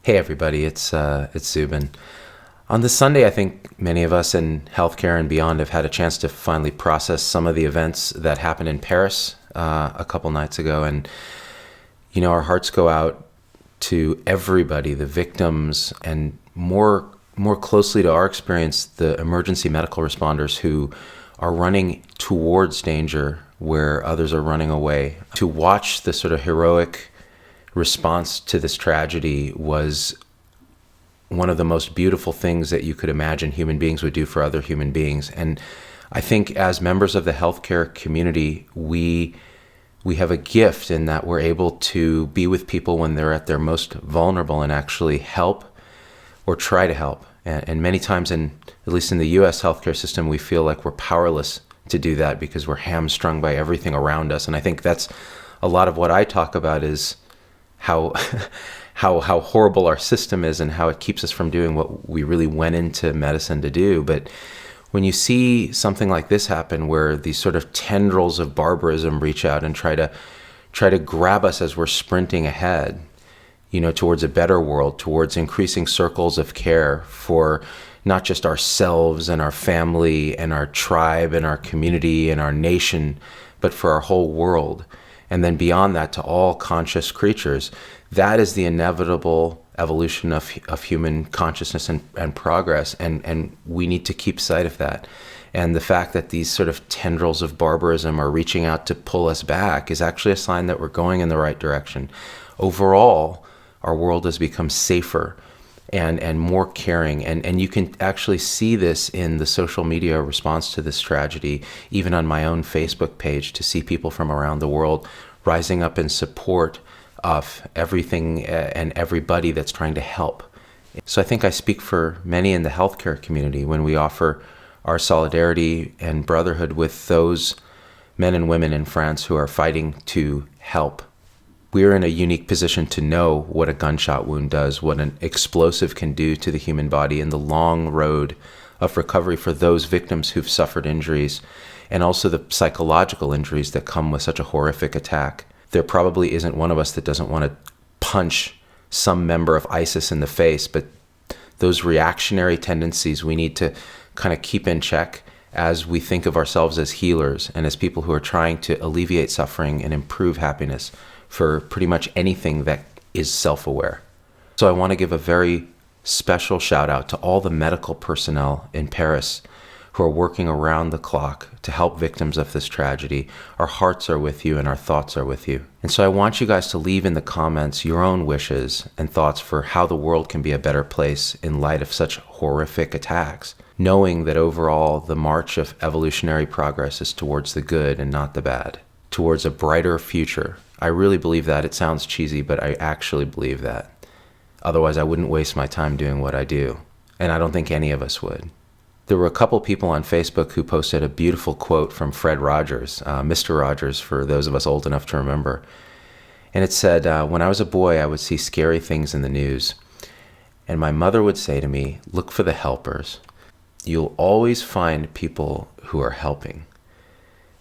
Hey everybody, it's Zubin. On this Sunday, I think many of us in healthcare and beyond have had a chance to finally process some of the events that happened in Paris a couple nights ago, and our hearts go out to everybody, the victims, and more closely to our experience, the emergency medical responders who are running towards danger where others are running away. To watch the sort of heroic response to this tragedy was one of the most beautiful things that you could imagine human beings would do for other human beings. And I think as members of the healthcare community, we have a gift in that we're able to be with people when they're at their most vulnerable and actually help or try to help. And many times, at least in the US healthcare system, we feel like we're powerless to do that because we're hamstrung by everything around us. And I think that's a lot of what I talk about, is how horrible our system is and how it keeps us from doing what we really went into medicine to do. But when you see something like this happen, where these sort of tendrils of barbarism reach out and try to grab us as we're sprinting ahead, towards a better world, towards increasing circles of care for not just ourselves and our family and our tribe and our community and our nation, but for our whole world. And then beyond that, to all conscious creatures. That is the inevitable evolution of human consciousness and progress. And we need to keep sight of that. And the fact that these sort of tendrils of barbarism are reaching out to pull us back is actually a sign that we're going in the right direction. Overall, our world has become safer and more caring. And you can actually see this in the social media response to this tragedy, even on my own Facebook page, to see people from around the world rising up in support of everything and everybody that's trying to help. So I think I speak for many in the healthcare community when we offer our solidarity and brotherhood with those men and women in France who are fighting to help. We're in a unique position to know what a gunshot wound does, what an explosive can do to the human body, and the long road of recovery for those victims who've suffered injuries, and also the psychological injuries that come with such a horrific attack. There probably isn't one of us that doesn't want to punch some member of ISIS in the face, but those reactionary tendencies we need to kind of keep in check as we think of ourselves as healers and as people who are trying to alleviate suffering and improve happiness for pretty much anything that is self-aware. So I want to give a very special shout out to all the medical personnel in Paris who are working around the clock to help victims of this tragedy. Our hearts are with you and our thoughts are with you. And so I want you guys to leave in the comments your own wishes and thoughts for how the world can be a better place in light of such horrific attacks, knowing that overall the march of evolutionary progress is towards the good and not the bad, towards a brighter future. I really believe that. It sounds cheesy, but I actually believe that. Otherwise, I wouldn't waste my time doing what I do. And I don't think any of us would. There were a couple people on Facebook who posted a beautiful quote from Fred Rogers, Mr. Rogers, for those of us old enough to remember. And it said, when I was a boy, I would see scary things in the news. And my mother would say to me, look for the helpers. You'll always find people who are helping.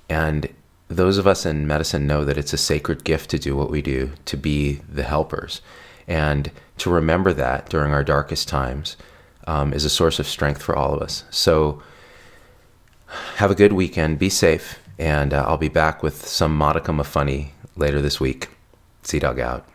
And those of us in medicine know that it's a sacred gift to do what we do, to be the helpers. And to remember that during our darkest times is a source of strength for all of us. So have a good weekend, be safe, and I'll be back with some modicum of funny later this week. ZVlogg out.